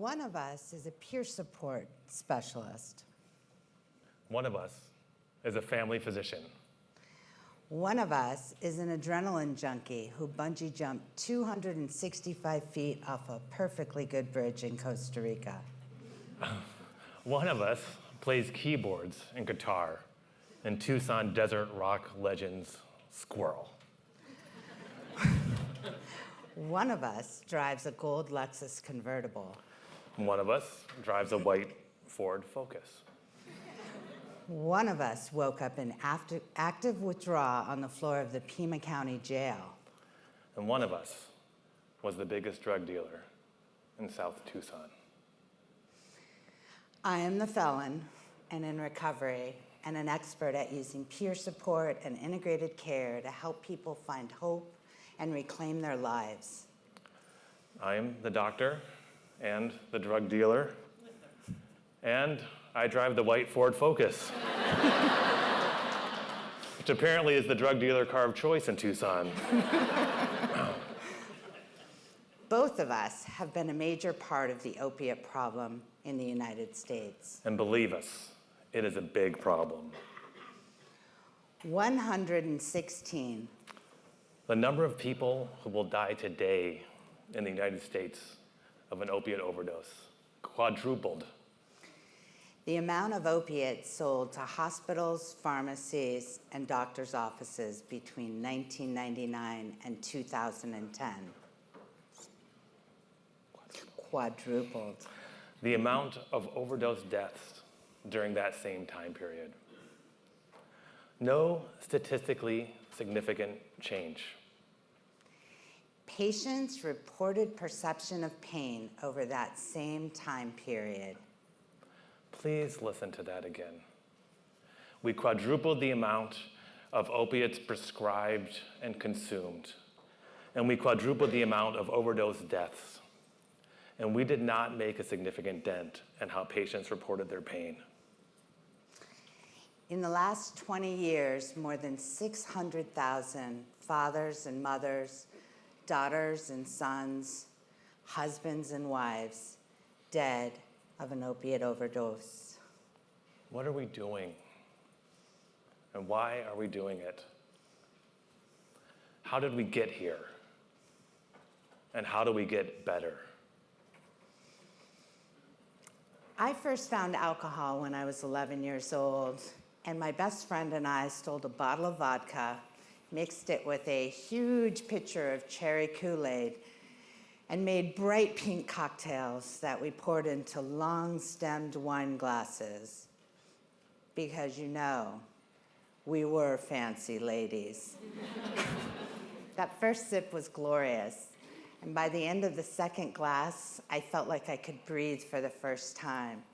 One of us is a peer support specialist. One of us is a family physician. One of us is an adrenaline junkie who bungee jumped 265 feet off a perfectly good bridge in Costa Rica. One of us plays keyboards and guitar in Tucson desert rock legends Squirrel. One of us drives a gold Lexus convertible. One of us drives a white Ford Focus. One of us woke up in active withdrawal on the floor of the Pima County Jail. And one of us was the biggest drug dealer in South Tucson. I am the felon and in recovery and an expert at using peer support and integrated care to help people find hope and reclaim their lives. I am the doctor and the drug dealer, and I drive the white Ford Focus, which apparently is the drug dealer car of choice in Tucson. Both of us have been a major part of the opiate problem in the United States. And believe us, it is a big problem. 116. The number of people who will die today in the United States of an opiate overdose quadrupled. The amount of opiates sold to hospitals, pharmacies, and doctors' offices between 1999 and 2010 quadrupled. The amount of overdose deaths during that same time period. No statistically significant change. Patients' reported perception of pain over that same time period. Please listen to that again. We quadrupled the amount of opiates prescribed and consumed, and we quadrupled the amount of overdose deaths. And we did not make a significant dent in how patients reported their pain. In the last 20 years, more than 600,000 fathers and mothers, daughters and sons, husbands and wives, dead of an opiate overdose. What are we doing? And why are we doing it? How did we get here? And how do we get better? I first found alcohol when I was 11 years old, and my best friend and I stole a bottle of vodka, mixed it with a huge pitcher of cherry Kool-Aid, and made bright pink cocktails that we poured into long-stemmed wine glasses. Because we were fancy ladies. That first sip was glorious. And by the end of the second glass, I felt like I could breathe for the first time.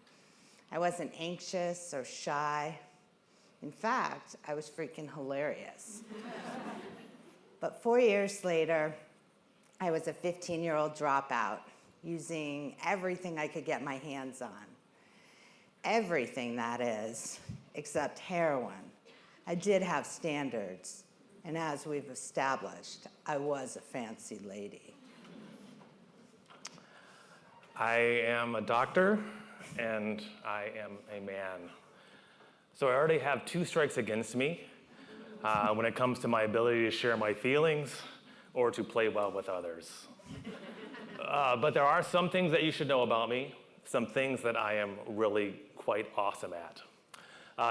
I wasn't anxious or shy. In fact, I was freaking hilarious. But 4 years later, I was a 15-year-old dropout, using everything I could get my hands on. Everything, that is, except heroin. I did have standards, and as we've established, I was a fancy lady. I am a doctor, and I am a man. So I already have 2 strikes against me when it comes to my ability to share my feelings or to play well with others. But there are some things that you should know about me, some things that I am really quite awesome at.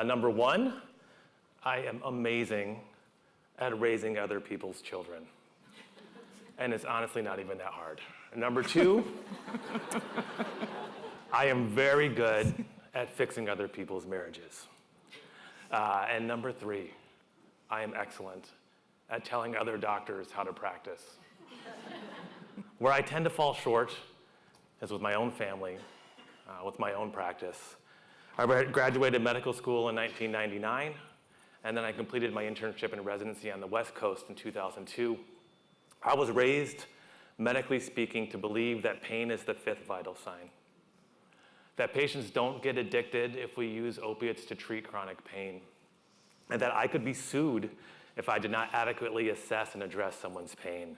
Number 1, I am amazing at raising other people's children. And it's honestly not even that hard. Number 2, I am very good at fixing other people's marriages. And number 3, I am excellent at telling other doctors how to practice. Where I tend to fall short is with my own family, with my own practice. I graduated medical school in 1999, and then I completed my internship and residency on the West Coast in 2002. I was raised, medically speaking, to believe that pain is the 5th vital sign. That patients don't get addicted if we use opiates to treat chronic pain. And that I could be sued if I did not adequately assess and address someone's pain.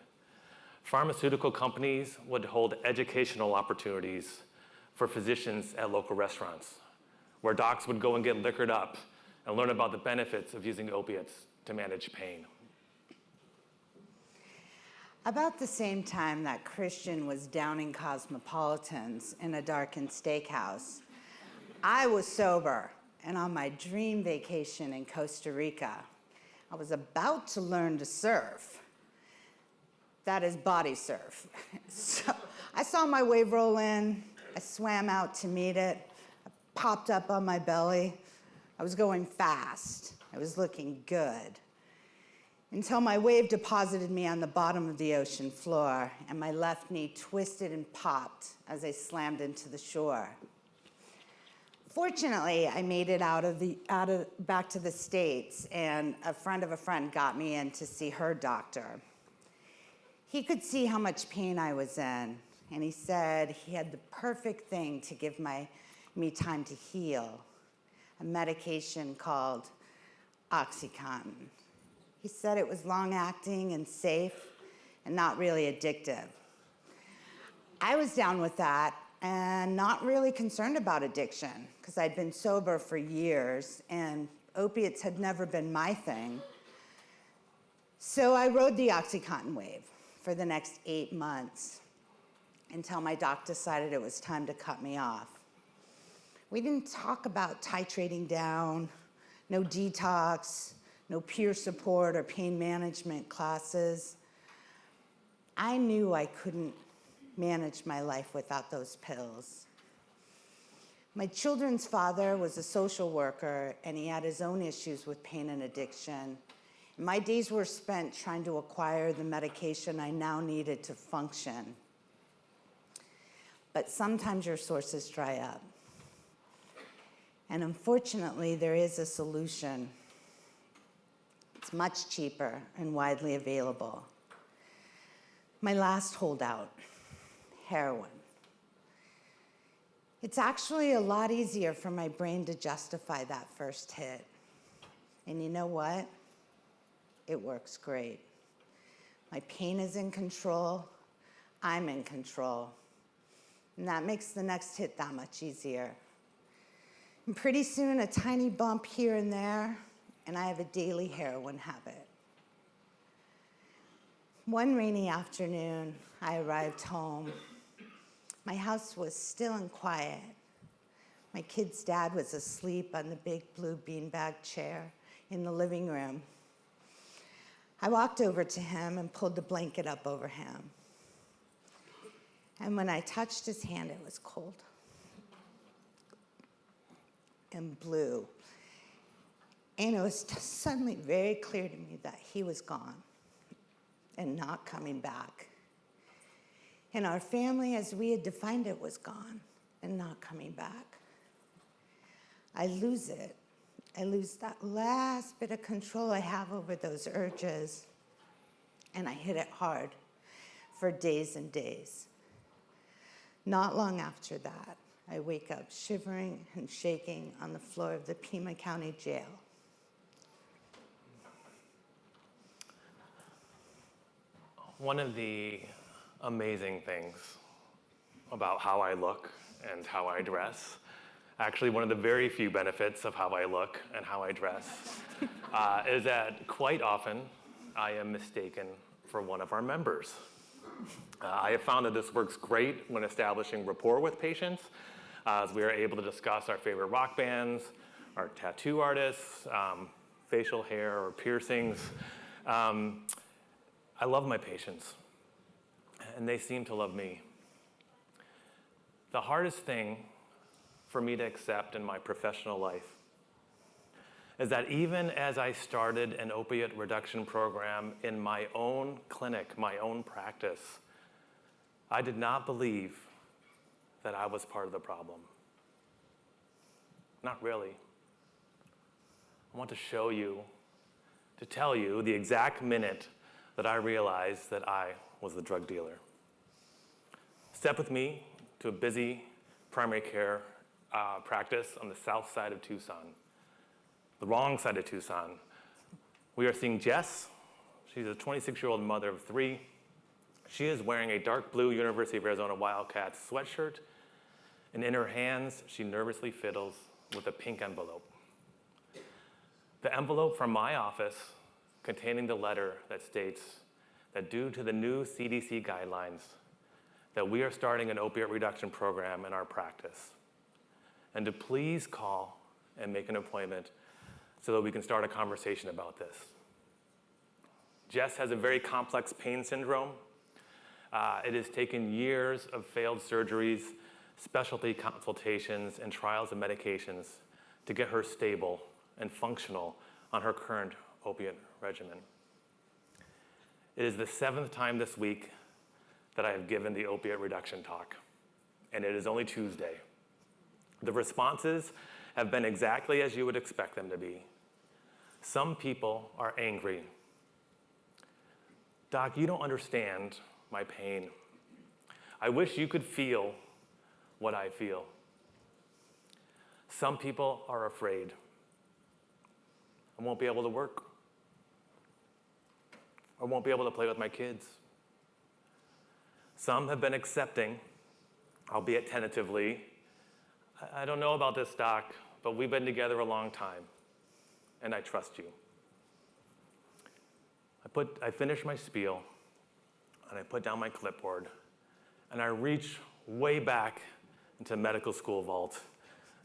Pharmaceutical companies would hold educational opportunities for physicians at local restaurants, where docs would go and get liquored up and learn about the benefits of using opiates to manage pain. About the same time that Christian was downing cosmopolitans in a darkened steakhouse, I was sober and on my dream vacation in Costa Rica. I was about to learn to surf. That is body surf. So I saw my wave roll in. I swam out to meet it. I popped up on my belly. I was going fast. I was looking good. Until my wave deposited me on the bottom of the ocean floor, and my left knee twisted and popped as I slammed into the shore. Fortunately, I made it back to the States, and a friend of a friend got me in to see her doctor. He could see how much pain I was in, and he said he had the perfect thing to give me time to heal, a medication called OxyContin. He said it was long-acting and safe and not really addictive. I was down with that and not really concerned about addiction because I'd been sober for years and opiates had never been my thing. So I rode the OxyContin wave for the next 8 months until my doc decided it was time to cut me off. We didn't talk about titrating down, no detox, no peer support or pain management classes. I knew I couldn't manage my life without those pills. My children's father was a social worker, and he had his own issues with pain and addiction. My days were spent trying to acquire the medication I now needed to function. But sometimes your sources dry up. And unfortunately, there is a solution. It's much cheaper and widely available. My last holdout, heroin. It's actually a lot easier for my brain to justify that first hit. And you know what? It works great. My pain is in control. I'm in control. And that makes the next hit that much easier. And pretty soon, a tiny bump here and there, and I have a daily heroin habit. One rainy afternoon, I arrived home. My house was still and quiet. My kid's dad was asleep on the big blue beanbag chair in the living room. I walked over to him and pulled the blanket up over him. And when I touched his hand, it was cold and blue. And it was suddenly very clear to me that he was gone and not coming back. And our family, as we had defined it, was gone and not coming back. I lose it. I lose that last bit of control I have over those urges. And I hit it hard for days and days. Not long after that, I wake up shivering and shaking on the floor of the Pima County Jail. One of the amazing things about how I look and how I dress, actually one of the very few benefits of how I look and how I dress, is that quite often I am mistaken for one of our members. I have found that this works great when establishing rapport with patients, as we are able to discuss our favorite rock bands, our tattoo artists, facial hair or piercings. I love my patients, and they seem to love me. The hardest thing for me to accept in my professional life is that even as I started an opiate reduction program in my own clinic, my own practice, I did not believe that I was part of the problem. Not really. I want to show you, to tell you the exact minute that I realized that I was the drug dealer. Step with me to a busy primary care practice on the south side of Tucson, the wrong side of Tucson. We are seeing Jess. She's a 26-year-old mother of 3. She is wearing a dark blue University of Arizona Wildcats sweatshirt and in her hands, she nervously fiddles with a pink envelope. The envelope from my office containing the letter that states that due to the new CDC guidelines, that we are starting an opiate reduction program in our practice, and to please call and make an appointment so that we can start a conversation about this. Jess has a very complex pain syndrome. It has taken years of failed surgeries, specialty consultations, and trials of medications to get her stable and functional on her current opiate regimen. It is the 7th time this week that I have given the opiate reduction talk, and it is only Tuesday. The responses have been exactly as you would expect them to be. Some people are angry. Doc, you don't understand my pain. I wish you could feel what I feel. Some people are afraid. I won't be able to work. I won't be able to play with my kids. Some have been accepting, albeit tentatively. I don't know about this, Doc, but we've been together a long time, and I trust you. I finish my spiel, and I put down my clipboard, and I reach way back into medical school vault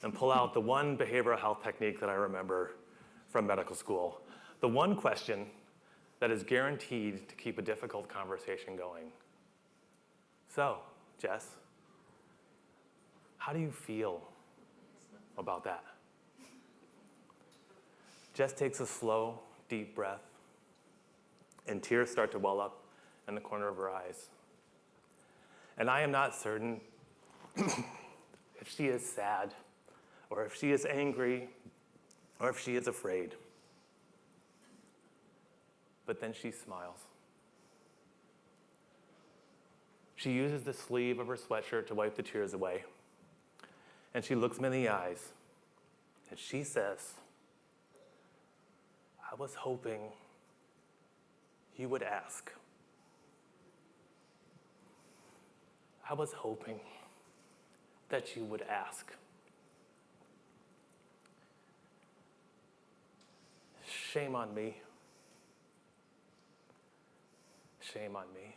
and pull out the one behavioral health technique that I remember from medical school, the one question that is guaranteed to keep a difficult conversation going. So, Jess, how do you feel about that? Jess takes a slow, deep breath, and tears start to well up in the corner of her eyes. And I am not certain if she is sad, or if she is angry, or if she is afraid. But then she smiles. She uses the sleeve of her sweatshirt to wipe the tears away. And she looks me in the eyes, and she says, I was hoping you would ask. I was hoping that you would ask. Shame on me. Shame on me.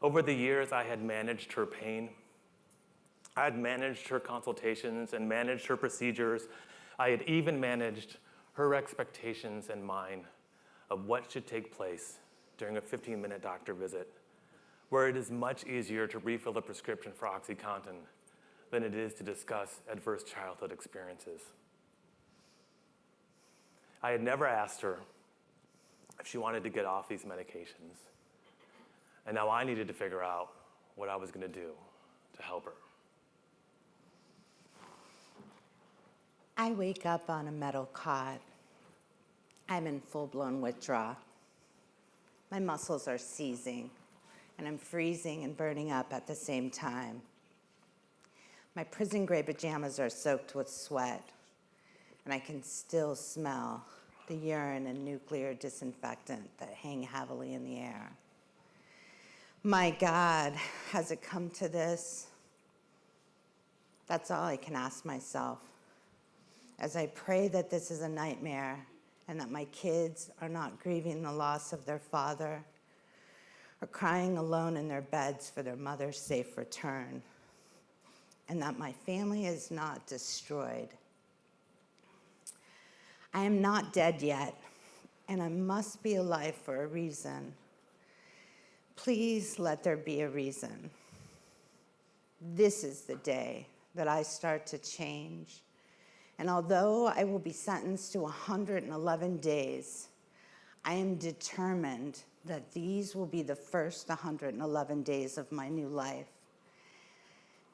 Over the years, I had managed her pain. I had managed her consultations and managed her procedures. I had even managed her expectations and mine of what should take place during a 15-minute doctor visit, where it is much easier to refill a prescription for OxyContin than it is to discuss adverse childhood experiences. I had never asked her if she wanted to get off these medications, and now I needed to figure out what I was going to do to help her. I wake up on a metal cot. I'm in full-blown withdrawal. My muscles are seizing, and I'm freezing and burning up at the same time. My prison gray pajamas are soaked with sweat, and I can still smell the urine and nuclear disinfectant that hang heavily in the air. My God, has it come to this? That's all I can ask myself. As I pray that this is a nightmare and that my kids are not grieving the loss of their father or crying alone in their beds for their mother's safe return, and that my family is not destroyed. I am not dead yet, and I must be alive for a reason. Please let there be a reason. This is the day that I start to change. And although I will be sentenced to 111 days, I am determined that these will be the first 111 days of my new life.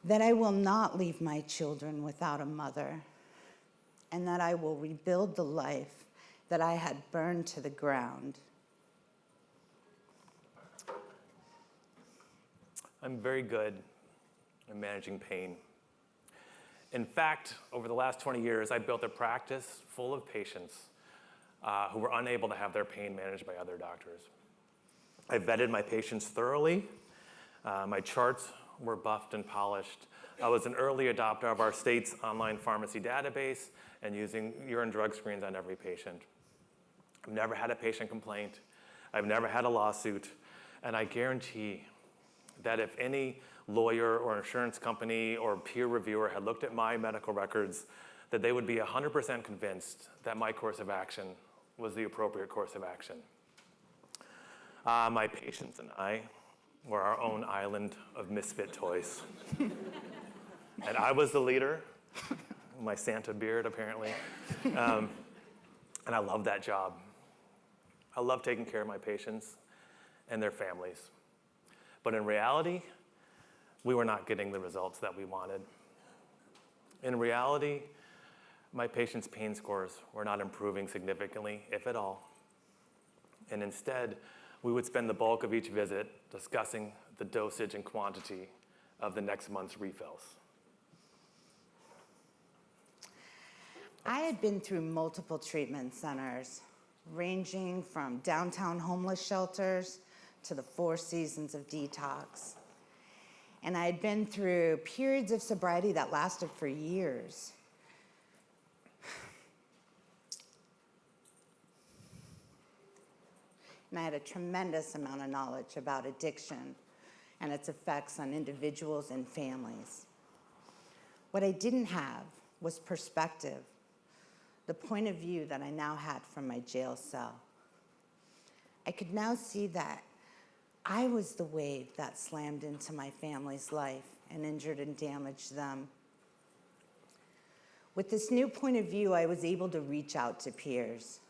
That I will not leave my children without a mother, and that I will rebuild the life that I had burned to the ground. I'm very good at managing pain. In fact, over the last 20 years, I built a practice full of patients who were unable to have their pain managed by other doctors. I vetted my patients thoroughly. My charts were buffed and polished. I was an early adopter of our state's online pharmacy database and using urine drug screens on every patient. I've never had a patient complaint. I've never had a lawsuit. And I guarantee that if any lawyer or insurance company or peer reviewer had looked at my medical records, that they would be 100% convinced that my course of action was the appropriate course of action. My patients and I were our own island of misfit toys. And I was the leader, my Santa beard apparently, and I love that job. I love taking care of my patients and their families. But in reality, we were not getting the results that we wanted. In reality, my patients' pain scores were not improving significantly, if at all. And instead, we would spend the bulk of each visit discussing the dosage and quantity of the next month's refills. I had been through multiple treatment centers, ranging from downtown homeless shelters to the Four Seasons of detox. And I had been through periods of sobriety that lasted for years. And I had a tremendous amount of knowledge about addiction and its effects on individuals and families. What I didn't have was perspective, the point of view that I now had from my jail cell. I could now see that I was the wave that slammed into my family's life and injured and damaged them. With this new point of view, I was able to reach out to peers,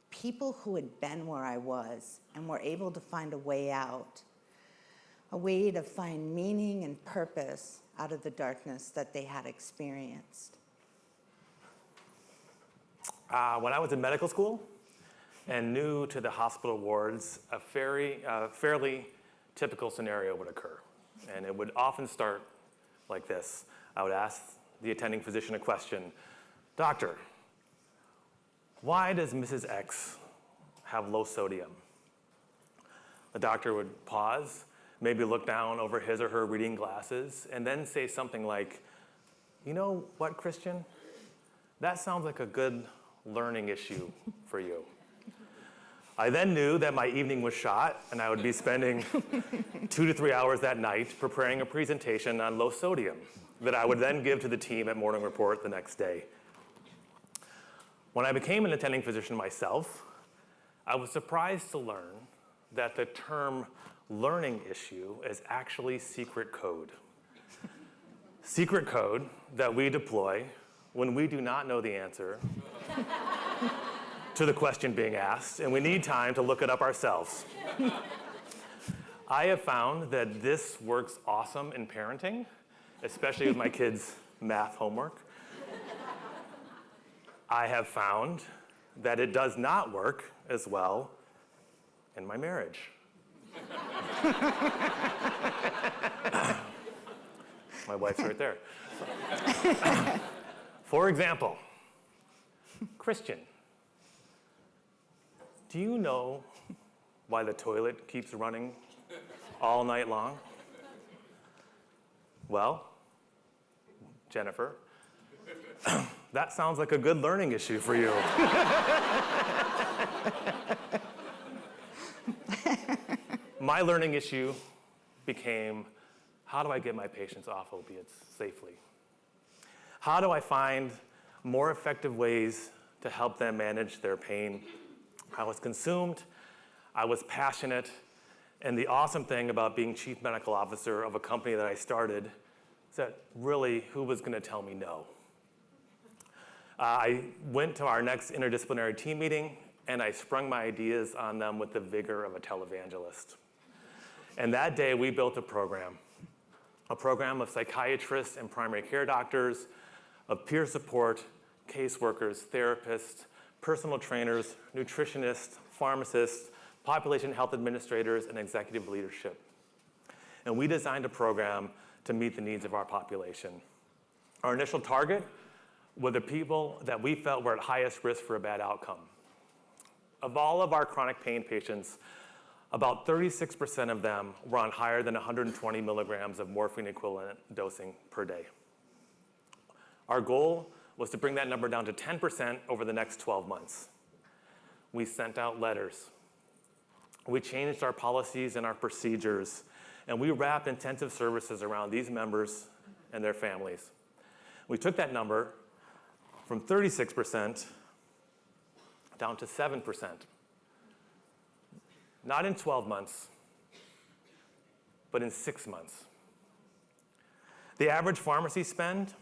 people who had been where I was and were able to find a way out, a way to find meaning and purpose out of the darkness that they had experienced. When I was in medical school and new to the hospital wards, a fairly typical scenario would occur. And it would often start like this. I would ask the attending physician a question, "Doctor, why does Mrs. X have low sodium?" The doctor would pause, maybe look down over his or her reading glasses, and then say something like, "You know what, Christian? That sounds like a good learning issue for you." I then knew that my evening was shot, and I would be spending 2 to 3 hours that night preparing a presentation on low sodium that I would then give to the team at Morning Report the next day. When I became an attending physician myself, I was surprised to learn that the term learning issue is actually secret code. Secret code that we deploy when we do not know the answer to the question being asked, and we need time to look it up ourselves. I have found that this works awesome in parenting, especially with my kids' math homework. I have found that it does not work as well in my marriage. My wife's right there. For example, Christian, do you know why the toilet keeps running all night long? Well, Jennifer, that sounds like a good learning issue for you. My learning issue became, how do I get my patients off opiates safely? How do I find more effective ways to help them manage their pain? I was consumed, I was passionate, and the awesome thing about being chief medical officer of a company that I started is that really, who was going to tell me no? I went to our next interdisciplinary team meeting, and I sprung my ideas on them with the vigor of a televangelist. And that day, we built a program of psychiatrists and primary care doctors, of peer support, caseworkers, therapists, personal trainers, nutritionists, pharmacists, population health administrators, and executive leadership. And we designed a program to meet the needs of our population. Our initial target were the people that we felt were at highest risk for a bad outcome. Of all of our chronic pain patients, about 36% of them were on higher than 120 milligrams of morphine equivalent dosing per day. Our goal was to bring that number down to 10% over the next 12 months. We sent out letters. We changed our policies and our procedures, and we wrapped intensive services around these members and their families. We took that number from 36% down to 7%. Not in 12 months, but in 6 months. The average pharmacy spend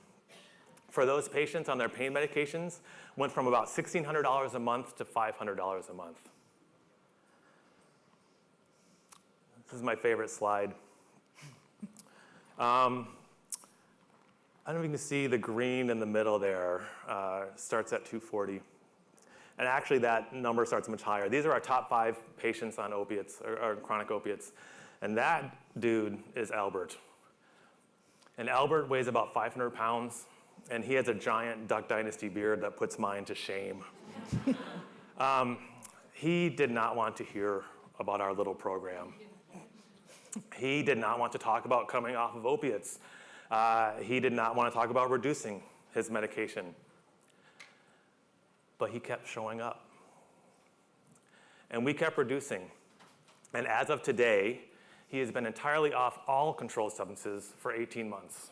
for those patients on their pain medications went from about $1,600 a month to $500 a month. This is my favorite slide. I don't know if you can see the green in the middle there. Starts at 240. And actually that number starts much higher. These are our top 5 patients on opiates, or chronic opiates. And that dude is Albert. And Albert weighs about 500 pounds, and he has a giant Duck Dynasty beard that puts mine to shame. He did not want to hear about our little program. He did not want to talk about coming off of opiates. He did not want to talk about reducing his medication. But he kept showing up. And we kept reducing. And as of today, he has been entirely off all controlled substances for 18 months.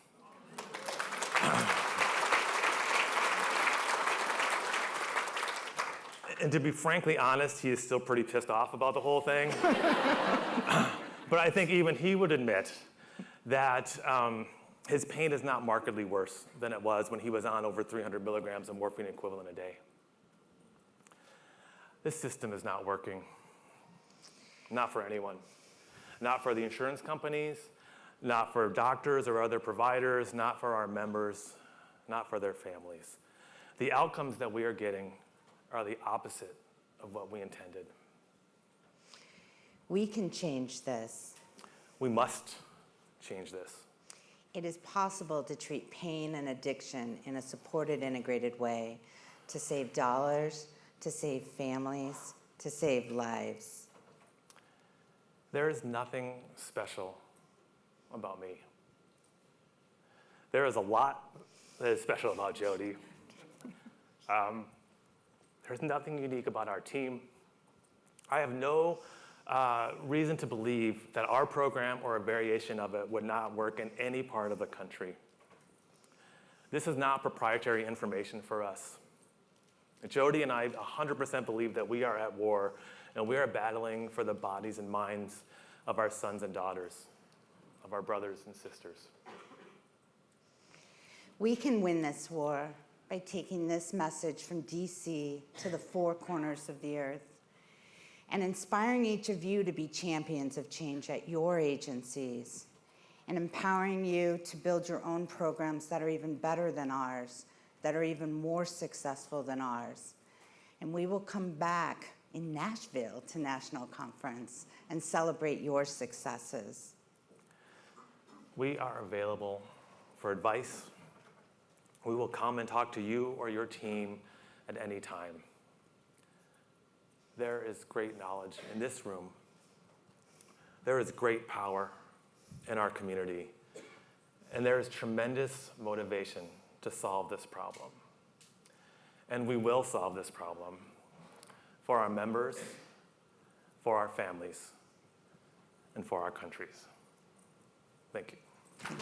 And to be frankly honest, he is still pretty pissed off about the whole thing. But I think even he would admit that his pain is not markedly worse than it was when he was on over 300 milligrams of morphine equivalent a day. This system is not working. Not for anyone. Not for the insurance companies, not for doctors or other providers, not for our members, not for their families. The outcomes that we are getting are the opposite of what we intended. We can change this. We must change this. It is possible to treat pain and addiction in a supported, integrated way to save dollars, to save families, to save lives. There is nothing special about me. There is a lot that is special about Joddi. There's nothing unique about our team. I have no reason to believe that our program or a variation of it would not work in any part of the country. This is not proprietary information for us. Joddi and I 100% believe that we are at war and we are battling for the bodies and minds of our sons and daughters, of our brothers and sisters. We can win this war by taking this message from DC to the 4 corners of the earth and inspiring each of you to be champions of change at your agencies and empowering you to build your own programs that are even better than ours, that are even more successful than ours. And we will come back in Nashville to National Conference and celebrate your successes. We are available for advice. We will come and talk to you or your team at any time. There is great knowledge in this room. There is great power in our community. And there is tremendous motivation to solve this problem. And we will solve this problem for our members, for our families, and for our countries. Thank you.